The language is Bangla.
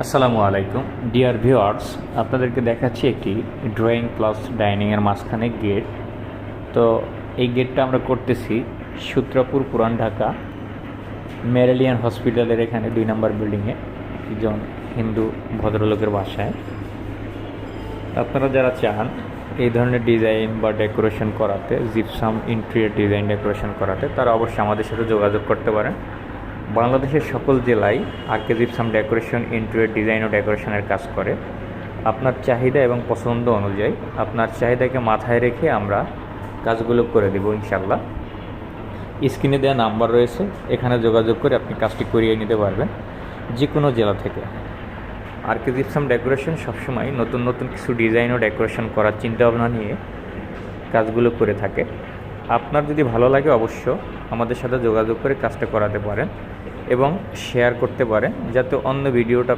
আসসালামু আলাইকুম ডিয়ার ভিউয়ার্স, আপনাদেরকে দেখাচ্ছি একটি ড্রয়িং প্লাস ডাইনিংয়ের মাঝখানে গেট। তো এই গেটটা আমরা করতেছি সূত্রাপুর পুরান ঢাকা মেরিলিয়ান হসপিটালের এখানে 2 নম্বর বিল্ডিংয়ে একজন হিন্দু ভদ্রলোকের বাসায়। আপনারা যারা চান এই ধরনের ডিজাইন বা ডেকোরেশন করাতে, জিপসাম ইন্টেরিয়র ডিজাইন ডেকোরেশন করাতে, তারা অবশ্যই আমাদের সাথে যোগাযোগ করতে পারেন। বাংলাদেশের সকল জেলায় আরকে জিপসাম ডেকোরেশন, ইন্টেরিয়র ডিজাইন ও ডেকোরেশনের কাজ করে। আপনার চাহিদা এবং পছন্দ অনুযায়ী আপনার চাহিদাকে মাথায় রেখে আমরা কাজগুলো করে দেব ইনশাল্লাহ। স্ক্রিনে দেওয়া নাম্বার রয়েছে, এখানে যোগাযোগ করে আপনি কাজটি করিয়ে নিতে পারবেন যে কোনো জেলা থেকে। আরকে জিপসাম ডেকোরেশন সবসময় নতুন নতুন কিছু ডিজাইন ও ডেকোরেশন করার চিন্তাভাবনা নিয়ে কাজগুলো করে থাকে। আপনার যদি ভালো লাগে অবশ্য আমাদের সাথে যোগাযোগ করে কাজটা করাতে পারেন এবং শেয়ার করতে পারেন, যাতে অন্য ভিডিওটা